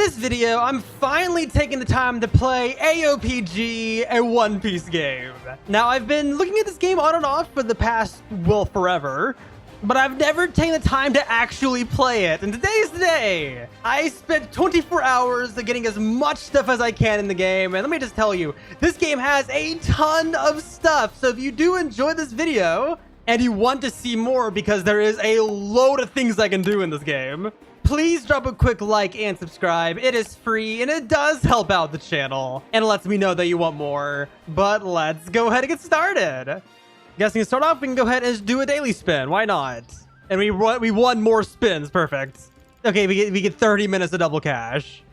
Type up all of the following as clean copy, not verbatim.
this video, I'm finally taking the time to play AOPG, a One Piece game. Now, I've been looking at this game on and off for the past, well, forever, but I've never taken the time to actually play it. And today's the day. I spent 24 hours getting as much stuff as I can in the game. And let me just tell you, this game has a ton of stuff. So if you do enjoy this video and you want to see more, because there is a load of things I can do in this game, please drop a quick like and subscribe. It is free and it does help out the channel and it lets me know that you want more. But let's go ahead and get started. Guessing to start off, we can go ahead and just do a daily spin. Why not? And we won more spins. Perfect. Okay, we get 30 minutes of double cash.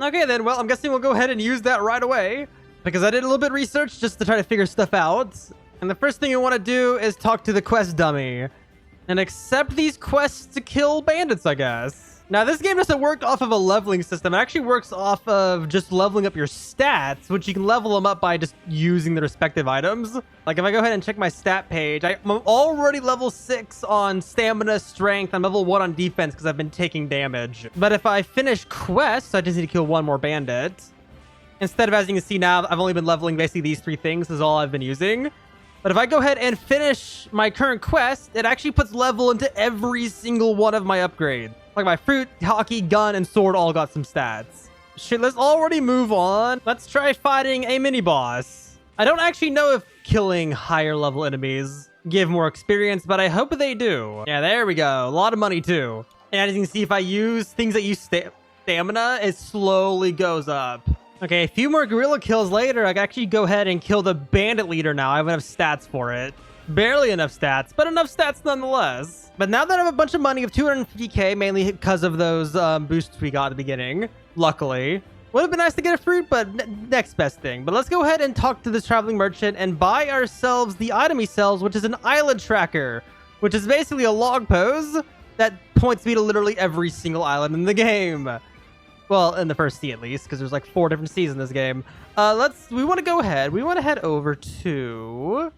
Okay, then. Well, I'm guessing we'll go ahead and use that right away because I did a little bit of research just to try to figure stuff out. And the first thing you want to do is talk to the quest dummy and accept these quests to kill bandits, I guess. Now, this game doesn't work off of a leveling system. It actually works off of just leveling up your stats, which you can level them up by just using the respective items. Like, if I go ahead and check my stat page, I'm already level 6 on stamina, strength. I'm level 1 on defense because I've been taking damage. But if I finish quests, I just need to kill one more bandit. Instead of, as you can see now, I've only been leveling basically these 3 things. This is all I've been using. But if I go ahead and finish my current quest, it actually puts level into every single one of my upgrades. Like my fruit, hockey, gun, and sword all got some stats. Shit, let's already move on. Let's try fighting a mini-boss. I don't actually know if killing higher level enemies give more experience, but I hope they do. Yeah, there we go. A lot of money too. And as you can see, if I use things that use stamina, it slowly goes up. Okay, a few more gorilla kills later, I can actually go ahead and kill the bandit leader now. I have enough stats for it. Barely enough stats, but enough stats nonetheless. But now that I have a bunch of money of 250k, mainly because of those boosts we got at the beginning, luckily. Would have been nice to get a fruit, but next best thing. But let's go ahead and talk to this traveling merchant and buy ourselves the item he sells, which is an island tracker, which is basically a log pose that points me to literally every single island in the game. Well, in the first sea at least, because there's like 4 different seas in this game. We want to go ahead. We want to head over to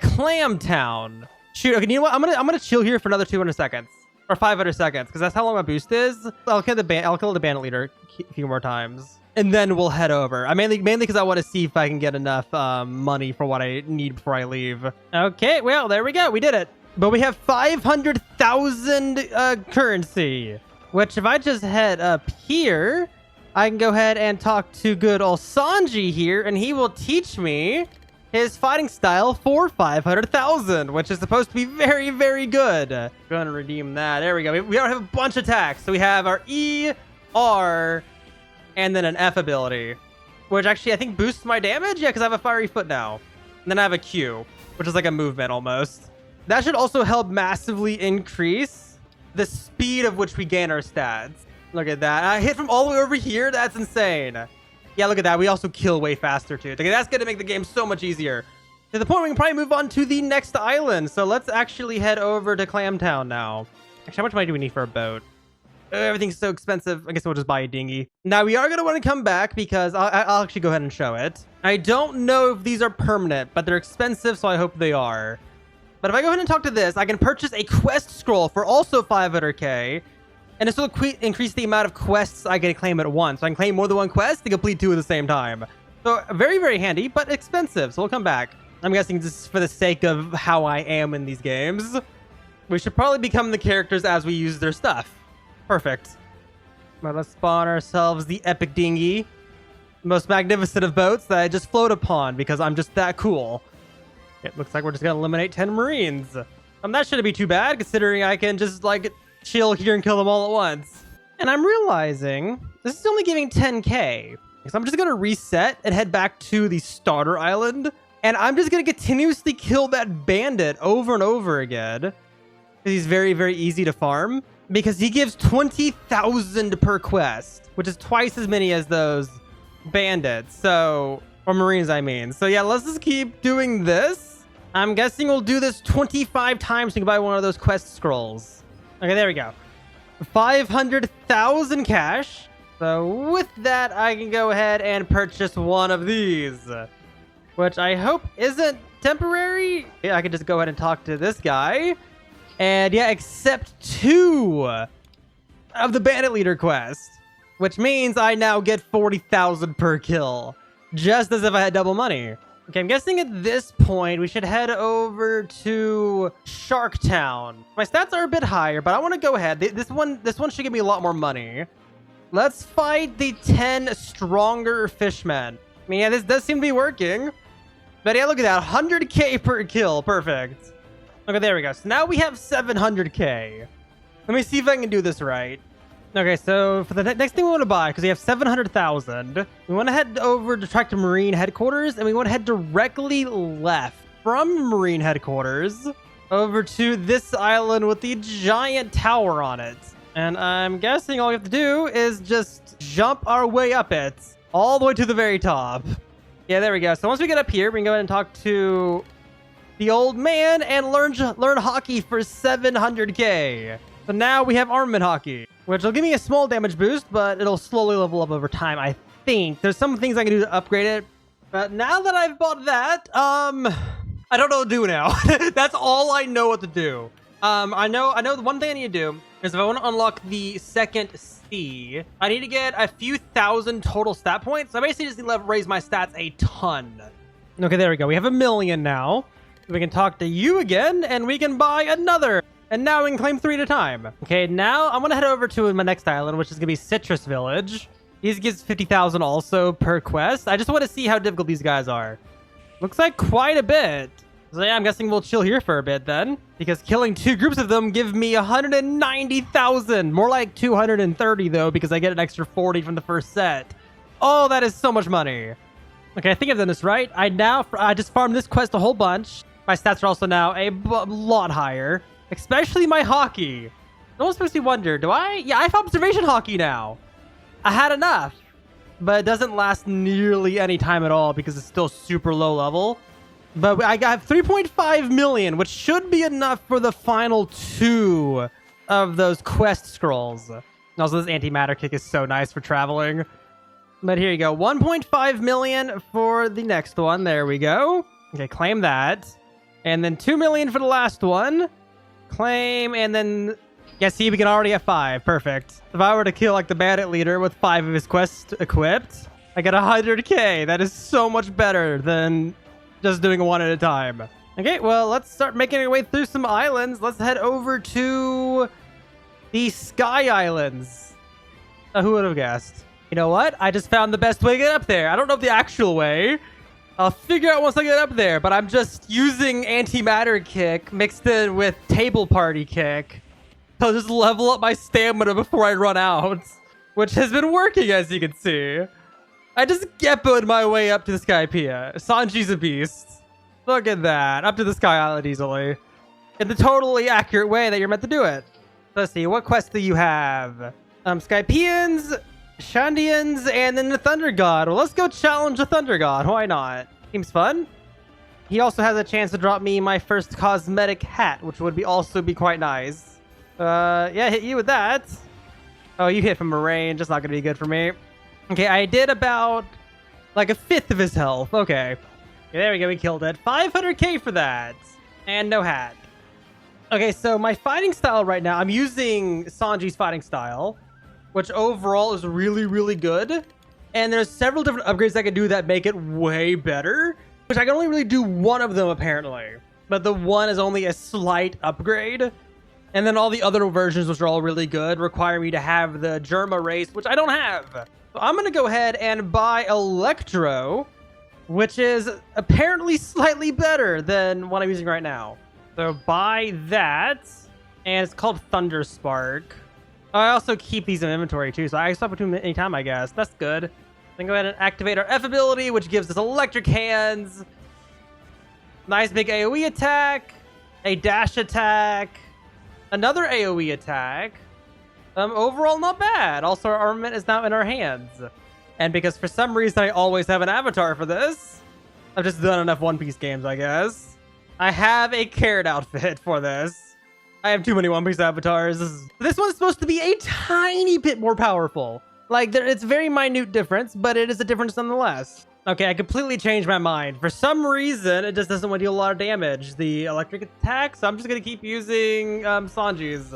Clam Town. Shoot, okay, you know what? I'm gonna chill here for another 200 seconds. Or 500 seconds, because that's how long my boost is. I'll kill the bandit leader a few more times. And then we'll head over. I mainly because I want to see if I can get enough money for what I need before I leave. Okay, well, there we go. We did it. But we have 500,000 currency. Which, if I just head up here, I can go ahead and talk to good old Sanji here, and he will teach me his fighting style for 500,000, which is supposed to be very, very good. Going to redeem that. There we go. We don't have a bunch of attacks. So we have our E, R, and then an F ability, which actually I think boosts my damage. Yeah, because I have a fiery foot now. And then I have a Q, which is like a movement almost. That should also help massively increase the speed of which we gain our stats. Look at that. I hit from all the way over here. That's insane. Yeah, look at that. We also kill way faster too. Okay, that's going to make the game so much easier. To the point we can probably move on to the next island. So let's actually head over to Clam Town now. Actually, how much money do we need for a boat? Everything's so expensive. I guess we'll just buy a dinghy. Now, we are going to want to come back because I'll actually go ahead and show it. I don't know if these are permanent, but they're expensive, so I hope they are. But if I go ahead and talk to this, I can purchase a quest scroll for also 500k. And this will increase the amount of quests I can claim at once. So I can claim more than one quest to complete 2 at the same time. So very, very handy, but expensive. So we'll come back. I'm guessing just for the sake of how I am in these games, we should probably become the characters as we use their stuff. Perfect. Well, let's spawn ourselves the epic dinghy. The most magnificent of boats that I just float upon because I'm just that cool. It looks like we're just going to eliminate 10 Marines. That shouldn't be too bad, considering I can just, like, chill here and kill them all at once. And I'm realizing this is only giving 10k. So I'm just going to reset and head back to the starter island. And I'm just going to continuously kill that bandit over and over again. He's very, very easy to farm. Because he gives 20,000 per quest, which is twice as many as those bandits. So, or Marines, I mean. So yeah, let's just keep doing this. I'm guessing we'll do this 25 times to buy one of those quest scrolls. Okay, there we go. 500,000 cash. So with that, I can go ahead and purchase one of these, which I hope isn't temporary. Yeah, I can just go ahead and talk to this guy. And yeah, accept 2 of the bandit leader quest. which means I now get 40,000 per kill, just as if I had double money. Okay, I'm guessing at this point, we should head over to Shark Town. My stats are a bit higher, but I want to go ahead. This one should give me a lot more money. Let's fight the 10 stronger fishmen. I mean, yeah, this does seem to be working. But yeah, look at that, 100k per kill, perfect. Okay, there we go. So now we have 700k. Let me see if I can do this right. Okay, so for the next thing we want to buy, because we have 700,000, we want to head over to track to Marine headquarters, and we want to head directly left from Marine headquarters over to this island with the giant tower on it. And I'm guessing all we have to do is just jump our way up it, all the way to the very top. Yeah, there we go. So once we get up here, we can go ahead and talk to the old man and learn hockey for 700k. So now we have armament hockey, which will give me a small damage boost, but it'll slowly level up over time, I think. There's some things I can do to upgrade it. But now that I've bought that, I don't know what to do now. That's all I know what to do. I know the one thing I need to do is if I want to unlock the second C, I need to get a few thousand total stat points. So I basically just need to raise my stats a ton. Okay, there we go. We have 1 million now. We can talk to you again, and we can buy another. And now we can claim 3 at a time. Okay, now I'm going to head over to my next island, which is going to be Citrus Village. These gives 50,000 also per quest. I just want to see how difficult these guys are. Looks like quite a bit. So yeah, I'm guessing we'll chill here for a bit then. Because killing 2 groups of them give me 190,000. More like 230 though, because I get an extra 40 from the first set. Oh, that is so much money. Okay, I think I've done this right. I just farmed this quest a whole bunch. My stats are also now a lot higher. Especially my hockey. No one's supposed to wonder, do I? Yeah, I have observation hockey now. I had enough. But it doesn't last nearly any time at all because it's still super low level. But I got 3.5 million, which should be enough for the final 2 of those quest scrolls. Also, this antimatter kick is so nice for traveling. But here you go. 1.5 million for the next one. There we go. Okay, claim that. And then 2 million for the last one. Claim, and then yeah, see, we can already have 5. Perfect. If I were to kill like the bandit leader with 5 of his quests equipped, I get 100k. That is so much better than just doing 1 at a time. Okay, well, let's start making our way through some islands. Let's head over to the Sky Islands. Who would have guessed? You know what? I just found the best way to get up there. I don't know the actual way. I'll figure out once I get up there, but I'm just using antimatter kick mixed in with table party kick. So I'll just level up my stamina before I run out, which has been working, as you can see. I just geppoed my way up to the Skypea. Sanji's a beast. Look at that. Up to the Sky Island easily. In the totally accurate way that you're meant to do it. Let's see. What quests do you have? Skypeans, Shandians, and then the Thunder God. Well, let's go challenge the Thunder God. Why not? Seems fun. He also has a chance to drop me my first cosmetic hat, which would also be quite nice. Yeah, hit you with that. Oh, you hit from a range. That's not going to be good for me. Okay, I did about like 1/5 of his health. Okay. There we go. We killed it. 500k for that. And no hat. Okay, so my fighting style right now, I'm using Sanji's fighting style, which overall is really, really good. And there's several different upgrades I can do that make it way better, which I can only really do 1 of them apparently. But the 1 is only a slight upgrade. And then all the other versions, which are all really good, require me to have the Germa race, which I don't have. So I'm going to go ahead and buy Electro, which is apparently slightly better than what I'm using right now. So buy that. And it's called Thunder Spark. I also keep these in inventory too, so I can swap between them anytime, I guess. That's good. Then go ahead and activate our F ability, which gives us electric hands. Nice big AoE attack. A dash attack. Another AoE attack. Overall, not bad. Also, our armament is now in our hands. And because for some reason I always have an avatar for this, I've just done enough One Piece games, I guess. I have a carrot outfit for this. I have too many One Piece avatars. This one's supposed to be a tiny bit more powerful. Like, it's a very minute difference, but it is a difference nonetheless. Okay, I completely changed my mind. For some reason, it just doesn't want to deal a lot of damage. The electric attack, so I'm just going to keep using Sanji's.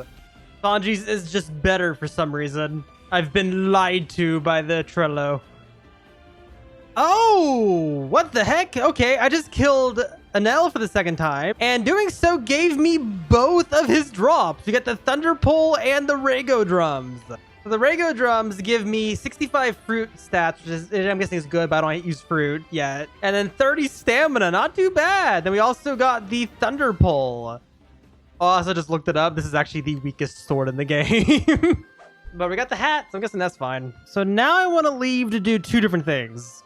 Sanji's is just better for some reason. I've been lied to by the Trello. Oh, what the heck? Okay, I just killed Anel for the second time, and doing so gave me both of his drops. You get the Thunder Pole and the Rago Drums. So the Rago Drums give me 65 fruit stats, which is, I'm guessing is good, but I don't use fruit yet. And then 30 stamina, not too bad. Then we also got the Thunder Pole. Oh, I also just looked it up. This is actually the weakest sword in the game. But we got the hat, so I'm guessing that's fine. So now I want to leave to do two different things.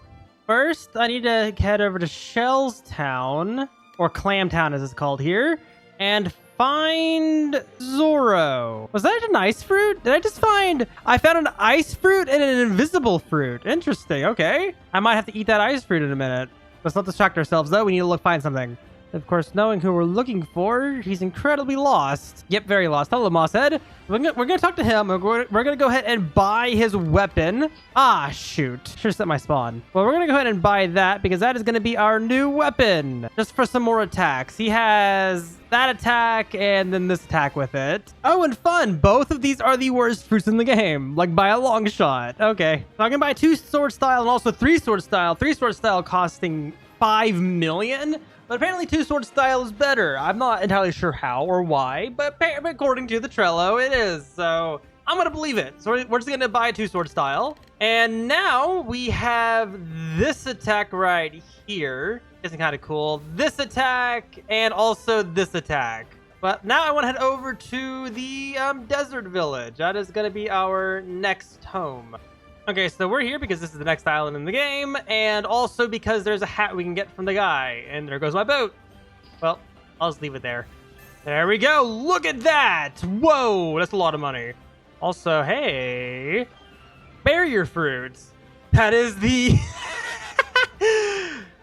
First, I need to head over to Shell's Town, or Clam Town as it's called here, and find Zoro. Was that an ice fruit? Did I just find... I found an ice fruit and an invisible fruit. Interesting, okay. I might have to eat that ice fruit in a minute. Let's not distract ourselves, though. We need to find something. Of course, knowing who we're looking for, he's incredibly lost. Yep, very lost. Hello, Mosshead. We're gonna talk to him. We're gonna go ahead and buy his weapon. Ah, shoot. Should've set my spawn. Well, we're gonna go ahead and buy that because that is gonna be our new weapon. Just for some more attacks. He has that attack and then this attack with it. Oh, and fun. Both of these are the worst fruits in the game. Like, by a long shot. Okay. So I'm gonna buy 2 sword style and also 3 sword style. 3 sword style costing 5 million. But apparently 2 sword style is better. I'm not entirely sure how or why, but according to the Trello, it is. So I'm going to believe it. So we're just going to buy 2 sword style. And now we have this attack right here. Isn't kind of cool. This attack and also this attack. But now I want to head over to the desert village. That is going to be our next home. Okay, so we're here because this is the next island in the game, and also because there's a hat we can get from the guy. And there goes my boat. Well, I'll just leave it there. There we go. Look at that. Whoa, that's a lot of money. Also, hey, barrier fruits. That is the...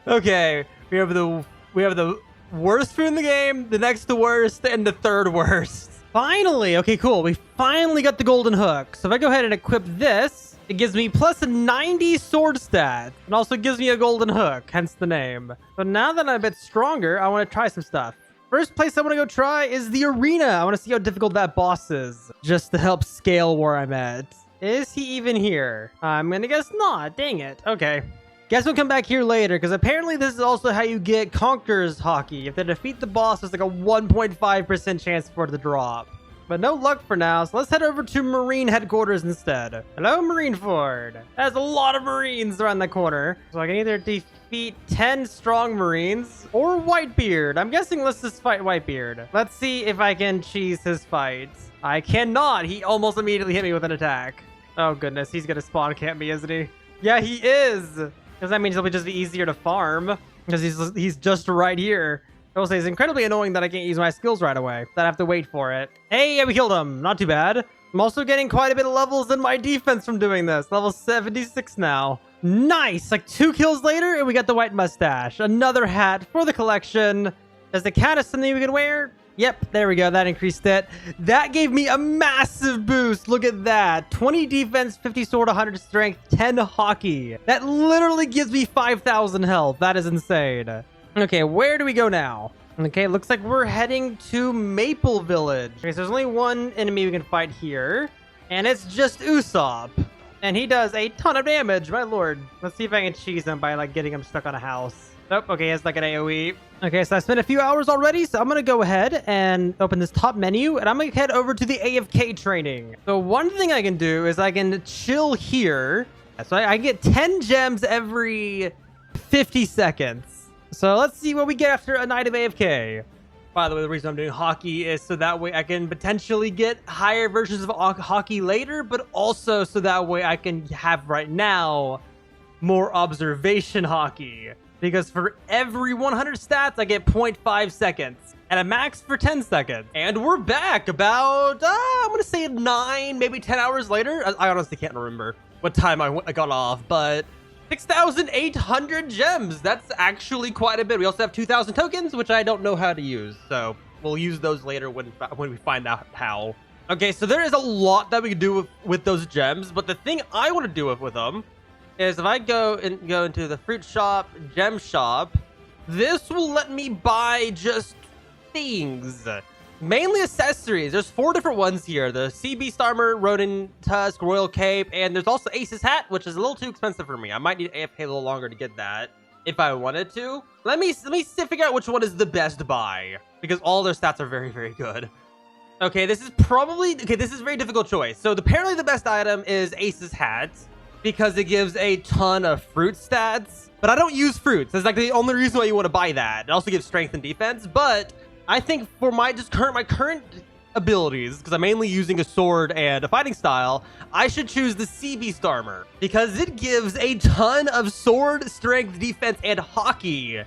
Okay, we have the worst fruit in the game, the next to worst, and the third worst. Finally. Okay, cool. We finally got the golden hook. So if I go ahead and equip this, it gives me plus 90 sword stat, and also gives me a golden hook, hence the name. So now that I'm a bit stronger, I want to try some stuff. First place I want to go try is the arena. I want to see how difficult that boss is, just to help scale where I'm at. Is he even here? I'm going to guess not. Dang it. Okay. Guess we'll come back here later, because apparently this is also how you get Conqueror's Hockey. If they defeat the boss, there's like a 1.5% chance for it to drop. But no luck for now, so let's head over to Marine headquarters instead. Hello, Marineford. That's a lot of Marines around the corner. So I can either defeat 10 strong Marines or Whitebeard. I'm guessing let's just fight Whitebeard. Let's see if I can cheese his fight. I cannot. He almost immediately hit me with an attack. Oh goodness, he's gonna spawn camp me, isn't he? Yeah, he is. Because that means it'll just be easier to farm. Because he's just right here. I will say it's incredibly annoying that I can't use my skills right away. That I have to wait for it. Hey, yeah, we killed him. Not too bad. I'm also getting quite a bit of levels in my defense from doing this. Level 76 now. Nice. Like 2 kills later, and we got the white mustache. Another hat for the collection. Does it count as something we can wear? Yep, there we go. That increased it. That gave me a massive boost. Look at that. 20 defense, 50 sword, 100 strength, 10 hockey. That literally gives me 5,000 health. That is insane. Okay, where do we go now? Okay, looks like we're heading to Maple Village. Okay, so there's only one enemy we can fight here. And it's just Usopp. And he does a ton of damage, my lord. Let's see if I can cheese him by, like, getting him stuck on a house. Nope, okay, it's like an AoE. Okay, so I spent a few hours already, so I'm going to go ahead and open this top menu, and I'm going to head over to the AFK training. So one thing I can do is I can chill here. So I get 10 gems every 50 seconds. So let's see what we get after a night of AFK. By the way, the reason I'm doing hockey is so that way I can potentially get higher versions of hockey later, but also so that way I can have right now more observation hockey. Because for every 100 stats, I get 0.5 seconds. And a max for 10 seconds. And we're back about, I'm going to say 9, maybe 10 hours later. I honestly can't remember what time I got off, but 6,800 gems. That's actually quite a bit. We also have 2,000 tokens, which I don't know how to use. So we'll use those later when we find out how. Okay, so there is a lot that we can do with those gems. But the thing I want to do with them is if I go into the fruit shop, gem shop, this will let me buy just things. Mainly accessories. There's 4 different ones here. The Sea Beast Armor, Rodent Tusk, Royal Cape, and there's also Ace's Hat, which is a little too expensive for me. I might need AFK a little longer to get that if I wanted to. Let me figure out which one is the best buy, because all their stats are very, very good. Okay, this is a very difficult choice. So apparently the best item is Ace's Hat, because it gives a ton of fruit stats, but I don't use fruits. That's like the only reason why you want to buy that. It also gives strength and defense, but I think for my current abilities, because I'm mainly using a sword and a fighting style, I should choose the Sea Beast Armor, because it gives a ton of sword, strength, defense, and hockey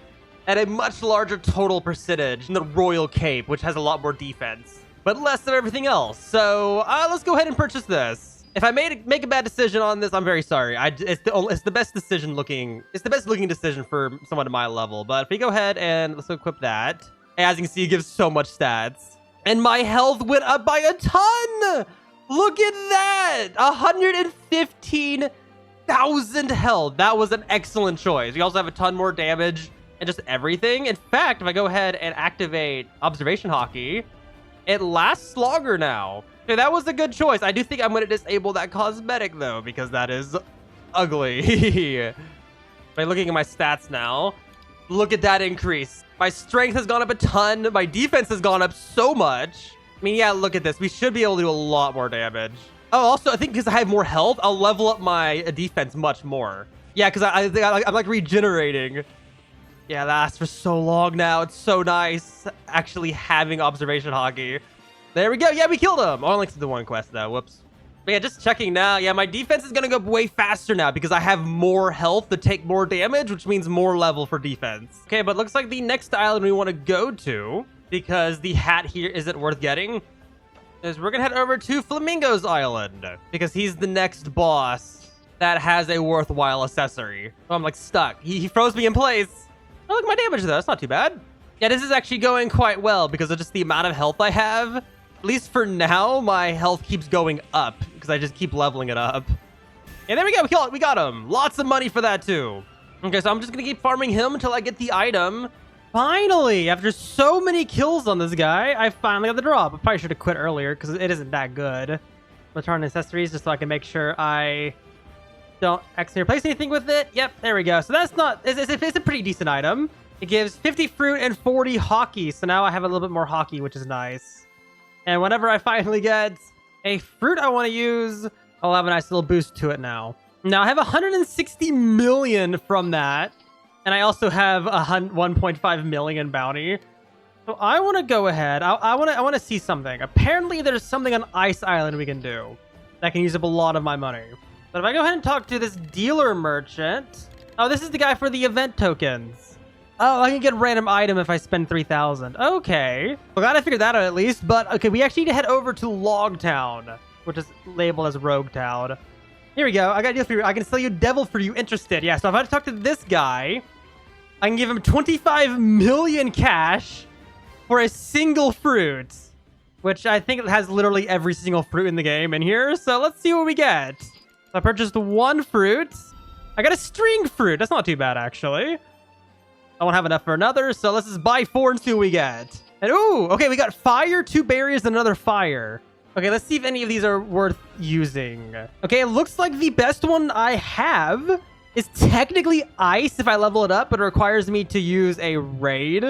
at a much larger total percentage than the Royal Cape, which has a lot more defense, but less of everything else. So let's go ahead and purchase this. If I make a bad decision on this, I'm very sorry. It's the best decision looking. It's the best looking decision for someone at my level. But if we go ahead and let's equip that, as you can see, it gives so much stats, and my health went up by a ton. Look at that, 115,000 health. That was an excellent choice. We also have a ton more damage and just everything. In fact, if I go ahead and activate Observation Hockey, it lasts longer now. Okay, that was a good choice. I do think I'm going to disable that cosmetic, though, because that is ugly. By looking at my stats now, look at that increase. My strength has gone up a ton. My defense has gone up so much. I mean, yeah, look at this. We should be able to do a lot more damage. Oh, also, I think because I have more health, I'll level up my defense much more. Yeah, because I'm like regenerating. Yeah, that lasts for so long now. It's so nice actually having Observation Hockey. There we go. Yeah, we killed him. Only to the one quest, though. Whoops. But yeah, just checking now. Yeah, my defense is going to go up way faster now because I have more health to take more damage, which means more level for defense. Okay, but looks like the next island we want to go to, because the hat here isn't worth getting, is we're going to head over to Flamingo's Island, because he's the next boss that has a worthwhile accessory. Oh, I'm like stuck. He froze me in place. Oh, look at my damage, though. That's not too bad. Yeah, this is actually going quite well because of just the amount of health I have. At least for now, my health keeps going up because I just keep leveling it up. And there we go. We got him. Lots of money for that, too. Okay, so I'm just going to keep farming him until I get the item. Finally, after so many kills on this guy, I finally got the drop. I probably should have quit earlier because it isn't that good. Return accessories just so I can make sure I don't accidentally replace anything with it. Yep, there we go. So that's not... It's a pretty decent item. It gives 50 fruit and 40 hockey. So now I have a little bit more hockey, which is nice. And whenever I finally get a fruit I want to use, I'll have a nice little boost to it now. Now I have 160 million from that. And I also have a 1.5 million bounty. So I want to go ahead. I want to see something. Apparently there's something on Ice Island we can do that can use up a lot of my money. But if I go ahead and talk to this dealer merchant. Oh, this is the guy for the event tokens. Oh, I can get a random item if I spend 3,000. Okay. Well, gotta figure that out at least. But, okay, we actually need to head over to Logtown, which is labeled as Rogue Town. Here we go. I got a deal for you. I can sell you Devil for you interested. Yeah, so if I talk to this guy, I can give him 25 million cash for a single fruit, which I think has literally every single fruit in the game in here. So let's see what we get. So I purchased one fruit. I got a string fruit. That's not too bad, actually. I won't have enough for another, so let's just buy 4 and see what we get. And ooh, okay, we got fire, 2 berries, and another fire. Okay, let's see if any of these are worth using. Okay, it looks like the best one I have is technically ice if I level it up, but it requires me to use a raid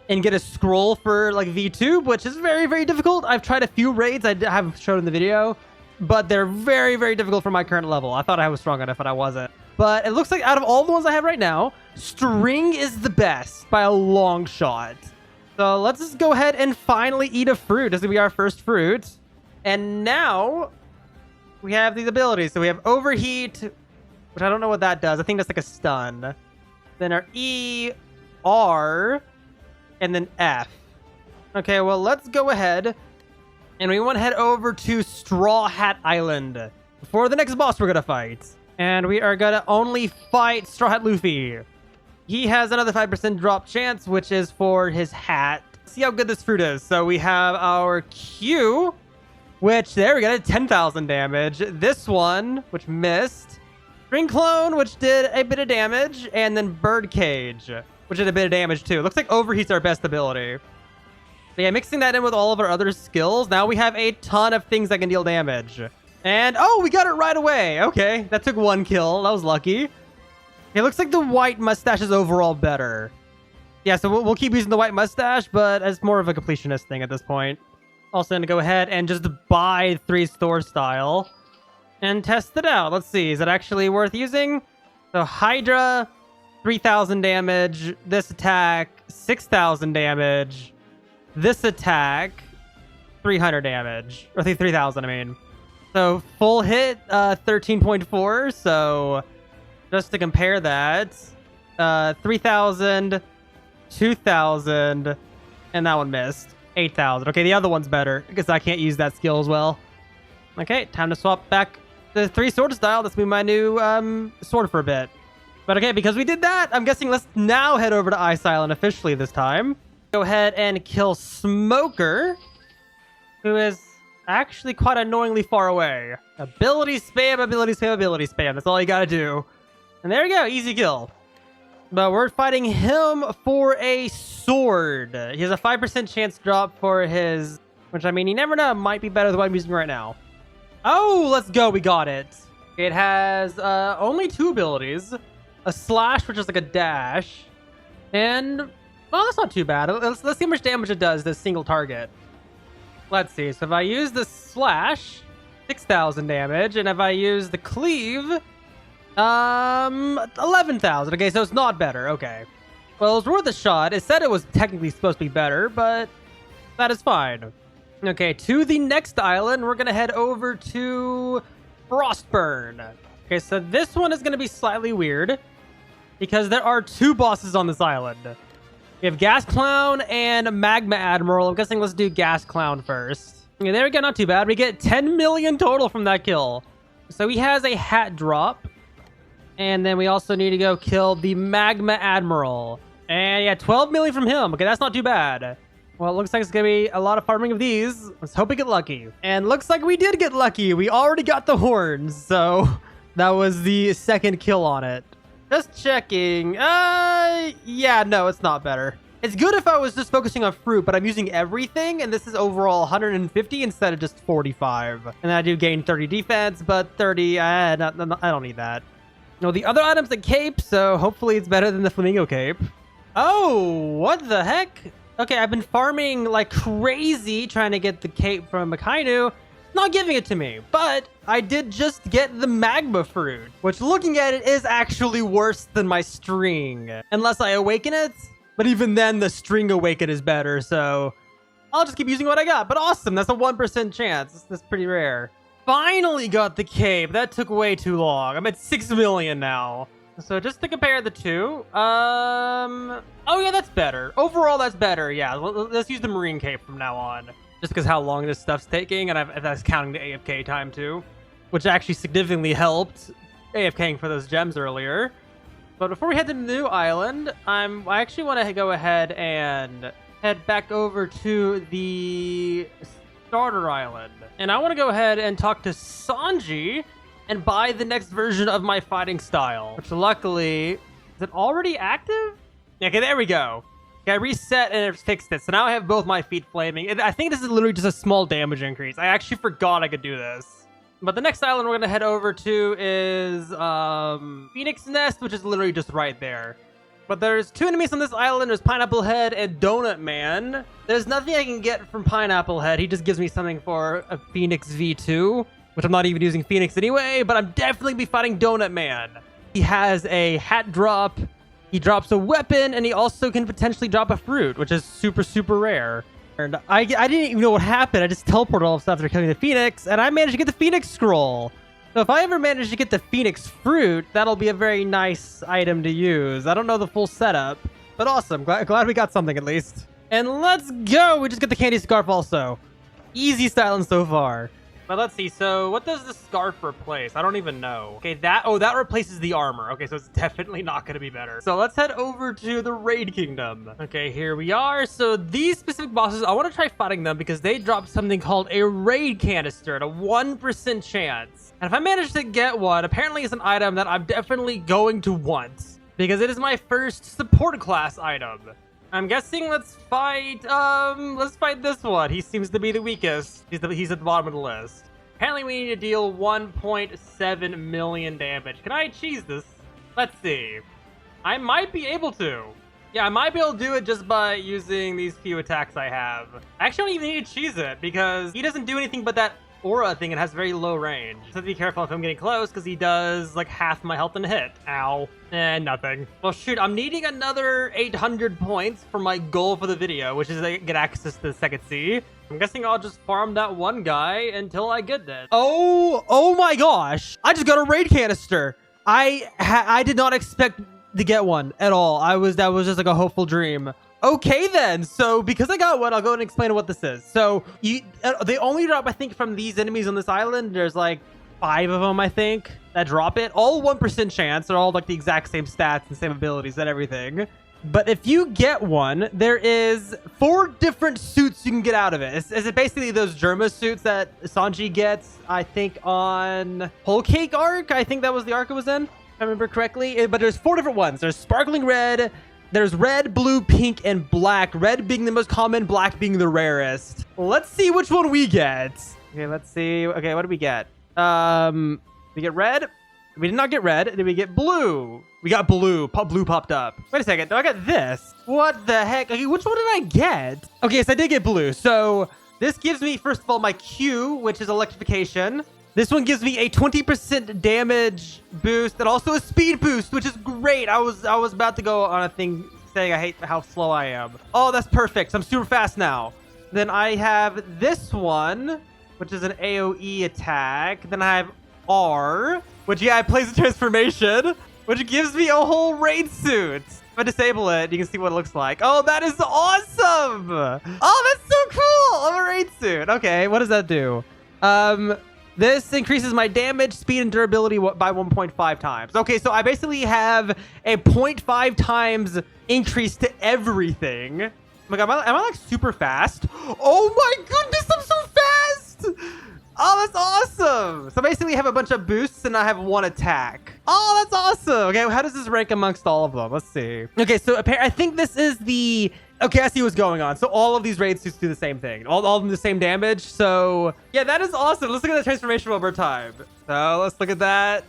and get a scroll for like V2, which is very, very difficult. I've tried a few raids I haven't shown in the video, but they're very, very difficult for my current level. I thought I was strong enough, but I wasn't. But it looks like out of all the ones I have right now, string is the best by a long shot. So let's just go ahead and finally eat a fruit. This is going to be our first fruit. And now we have these abilities. So we have overheat, which I don't know what that does. I think that's like a stun. Then our E, R, and then F. Okay, well, let's go ahead. And we want to head over to Straw Hat Island before the next boss we're going to fight. And we are going to only fight Straw Hat Luffy. He has another 5% drop chance, which is for his hat. See how good this fruit is. So we have our Q, which there we go, 10,000 damage. This one, which missed. String Clone, which did a bit of damage. And then Bird Cage, which did a bit of damage too. Looks like Overheat's our best ability. But yeah, mixing that in with all of our other skills, now we have a ton of things that can deal damage. And, oh, we got it right away. Okay, that took 1 kill. That was lucky. It looks like the white mustache is overall better. Yeah, so we'll keep using the white mustache, but as more of a completionist thing at this point. Also going to go ahead and just buy 3 store style and test it out. Let's see, is it actually worth using? So Hydra, 3,000 damage. This attack, 6,000 damage. This attack, 300 damage. Or 3,000, I mean. So full hit, 13.4. So just to compare that, 3,000, 2,000, and that one missed. 8,000. Okay, the other one's better because I can't use that skill as well. Okay, time to swap back the 3 sword style. That's be my new sword for a bit. But okay, because we did that, I'm guessing let's now head over to Ice Island officially this time. Go ahead and kill Smoker, who is actually quite annoyingly far away. Ability spam, ability spam, ability spam. That's all you gotta do. And there you go, easy kill. But we're fighting him for a sword. He has a 5% chance drop for his, which I mean, you never know, might be better than what I'm using right now. Oh, let's go, we got it. It has only 2 abilities. A slash, which is like a dash. And, well, that's not too bad. Let's see how much damage it does, this single target. Let's see, so if I use the slash, 6,000 damage. And if I use the cleave, 11,000. Okay, so it's not better. Okay. Well, it was worth a shot. It said it was technically supposed to be better, but that is fine. Okay, to the next island, we're going to head over to Frostburn. Okay, so this one is going to be slightly weird because there are 2 bosses on this island. We have Gas Clown and Magma Admiral. I'm guessing let's do Gas Clown first. Okay, there we go. Not too bad. We get 10 million total from that kill. So he has a hat drop. And then we also need to go kill the Magma Admiral. And yeah, 12 million from him. Okay, that's not too bad. Well, it looks like it's going to be a lot of farming of these. Let's hope we get lucky. And looks like we did get lucky. We already got the horns. So that was the 2nd kill on it. Just checking. Yeah, no, it's not better. It's good if I was just focusing on fruit, but I'm using everything. And this is overall 150 instead of just 45. And then I do gain 30 defense, but 30, I don't need that. No, the other item's a cape, so hopefully it's better than the flamingo cape. Oh, what the heck? Okay, I've been farming like crazy trying to get the cape from Makainu. Not giving it to me, but I did just get the magma fruit, which looking at it is actually worse than my string. Unless I awaken it, but even then the string awaken is better, so I'll just keep using what I got. But awesome, that's a 1% chance. That's pretty rare. Finally got the cape. That took way too long. I'm at 6 million now. So just to compare the 2, oh yeah, that's better. Overall, that's better. Yeah, let's use the marine cape from now on. Just because how long this stuff's taking, and that's counting the AFK time too, which actually significantly helped AFKing for those gems earlier. But before we head to the new island, I actually want to go ahead and head back over to the starter island. And I want to go ahead and talk to Sanji and buy the next version of my fighting style, which luckily, is it already active? Okay, there we go. Okay, I reset and it fixed it. So now I have both my feet flaming. I think this is literally just a small damage increase. I actually forgot I could do this. But the next island we're going to head over to is Phoenix Nest, which is literally just right there. But there's 2 enemies on this island. There's Pineapple Head and Donut Man. There's nothing I can get from Pineapple Head. He just gives me something for a Phoenix V2, which I'm not even using Phoenix anyway, but I'm definitely be fighting Donut Man. He has a hat drop. He drops a weapon, and he also can potentially drop a fruit, which is super, super rare. And I didn't even know what happened. I just teleported all of stuff after killing the Phoenix, and I managed to get the Phoenix Scroll. So if I ever manage to get the Phoenix Fruit, that'll be a very nice item to use. I don't know the full setup, but awesome. Glad we got something at least. And let's go! We just got the Candy Scarf also. Easy styling so far. But let's see, so what does the scarf replace? I don't even know. Okay, that replaces the armor. Okay, so it's definitely not going to be better. So let's head over to the Raid Kingdom. Okay, here we are. So these specific bosses, I want to try fighting them because they drop something called a Raid Canister at a 1% chance. And if I manage to get one, apparently it's an item that I'm definitely going to want because it is my first support class item. I'm guessing let's fight this one. He seems to be the weakest. He's at the bottom of the list. Apparently we need to deal 1.7 million damage. Can I cheese this? Let's see. I might be able to. Yeah, I might be able to do it just by using these few attacks I have. I actually don't even need to cheese it because he doesn't do anything but that aura thing. It has very low range. So be careful if I'm getting close because he does like half my health in a hit. Ow. And nothing. Well, shoot, I'm needing another 800 points for my goal for the video, which is to get access to the second sea. I'm guessing I'll just farm that one guy until I get that. Oh my gosh. I just got a raid canister. I did not expect to get one at all. That was just like a hopeful dream. Okay then, so because I got one, I'll go and explain what this is. So they only drop, I think, from these enemies on this island. There's like 5 of them, I think, that drop it. All 1% chance. They're all like the exact same stats and same abilities and everything. But if you get one, there is 4 different suits you can get out of it. Is it basically those Germa suits that Sanji gets, I think, on Whole Cake arc? I think that was the arc it was in, if I remember correctly. But there's 4 different ones. There's Sparkling Red, there's red, blue, pink, and black. Red being the most common, black being the rarest. Let's see which one we get. Okay, let's see. Okay, what do we get? We get red. We did not get red. Did we get blue? We got blue. Blue popped up. Wait a second. No, I got this. What the heck? Okay, which one did I get? Okay, so I did get blue. So this gives me, first of all, my Q, which is electrification. This one gives me a 20% damage boost and also a speed boost, which is great. I was about to go on a thing saying I hate how slow I am. Oh, that's perfect. I'm super fast now. Then I have this one, which is an AoE attack. Then I have R, which, yeah, it plays a transformation, which gives me a whole raid suit. If I disable it, you can see what it looks like. Oh, that is awesome. Oh, that's so cool. I'm a raid suit. Okay, what does that do? This increases my damage, speed, and durability by 1.5 times. Okay, so I basically have a 0.5 times increase to everything. Oh my God, am I like super fast? Oh my goodness, I'm so fast. Oh, that's awesome. So basically I have a bunch of boosts and I have 1 attack. Oh, that's awesome. Okay, how does this rank amongst all of them? Let's see. Okay, so I think this is the... Okay, I see what's going on. So all of these raid suits do the same thing. All of them the same damage. So yeah, that is awesome. Let's look at the transformation over time. So let's look at that.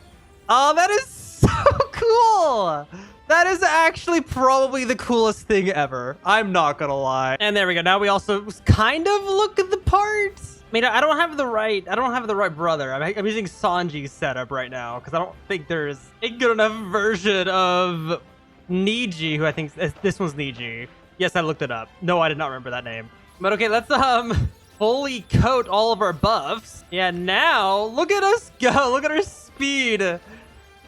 Oh, that is so cool. That is actually probably the coolest thing ever. I'm not gonna lie. And there we go. Now we also kind of look at the parts. I mean, I don't have the right brother. I'm using Sanji's setup right now because I don't think there's a good enough version of Niji, who I think this one's Niji. Yes, I looked it up. No, I did not remember that name. But okay, let's fully coat all of our buffs. Yeah, now look at us go. Look at our speed.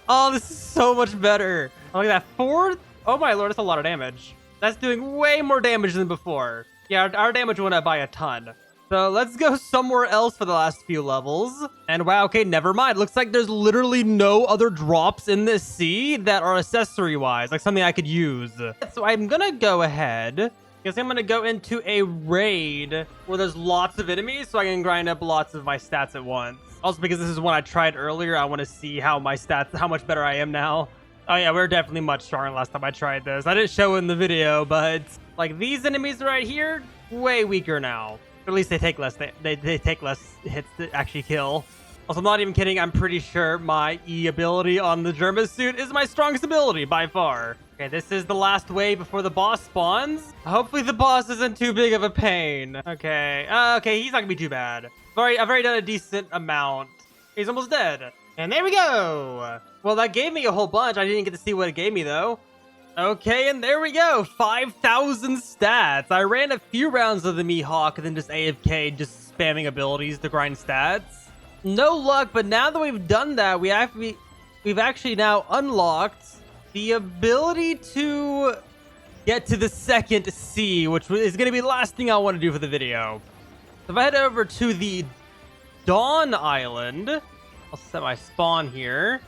Oh, this is so much better. Oh, look at that. 4. Oh my lord, that's a lot of damage. That's doing way more damage than before. Yeah, our damage went up by a ton. So let's go somewhere else for the last few levels. And wow, okay, never mind. Looks like there's literally no other drops in this sea that are accessory-wise, like something I could use. So I'm gonna go ahead. Guess I'm gonna go into a raid where there's lots of enemies so I can grind up lots of my stats at once. Also, because this is one I tried earlier, I want to see how my stats, how much better I am now. Oh yeah, we're definitely much stronger last time I tried this. I didn't show in the video, but like these enemies right here, way weaker now. Or at least they take less. They take less hits to actually kill. Also, I'm not even kidding. I'm pretty sure my E ability on the Germa suit is my strongest ability by far. Okay, this is the last wave before the boss spawns. Hopefully the boss isn't too big of a pain. Okay. Okay, he's not gonna be too bad. I've already done a decent amount. He's almost dead. And there we go. Well, that gave me a whole bunch. I didn't get to see what it gave me though. Okay, and there we go. 5,000 stats. I ran a few rounds of the Mihawk and then just AFK, just spamming abilities to grind stats. No luck, but now that we've done that, we've actually now unlocked the ability to get to the second sea, which is going to be the last thing I want to do for the video. So if I head over to the Dawn Island, I'll set my spawn here.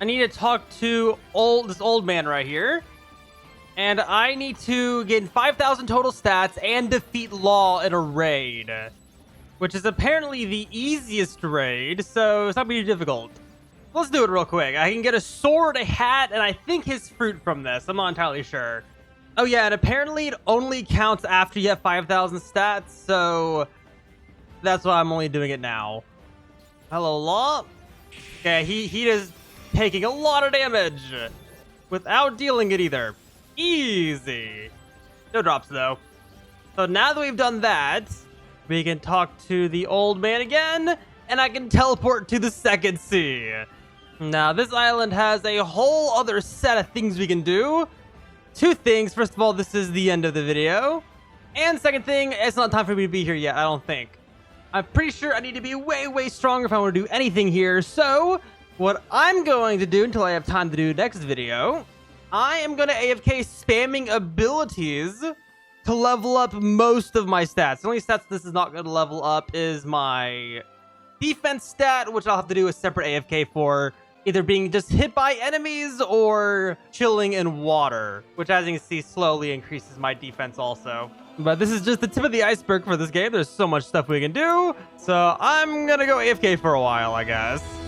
I need to talk to this old man right here. And I need to get 5,000 total stats and defeat Law in a raid, which is apparently the easiest raid, so it's not going to be difficult. Let's do it real quick. I can get a sword, a hat, and I think his fruit from this. I'm not entirely sure. Oh yeah, and apparently it only counts after you have 5,000 stats, so that's why I'm only doing it now. Hello, Law. Okay, he is taking a lot of damage without dealing it either. Easy. No drops though. So now that we've done that, we can talk to the old man again, and I can teleport to the second sea. Now, this island has a whole other set of things we can do. Two things. First of all, this is the end of the video. And second thing, it's not time for me to be here yet, I don't think. I'm pretty sure I need to be way, way stronger if I want to do anything here. So, what I'm going to do until I have time to do next video, I am going to AFK spamming abilities to level up most of my stats. The only stats this is not going to level up is my defense stat, which I'll have to do a separate AFK for, either being just hit by enemies or chilling in water, which, as you can see, slowly increases my defense also. But this is just the tip of the iceberg for this game. There's so much stuff we can do, so I'm gonna go AFK for a while, I guess.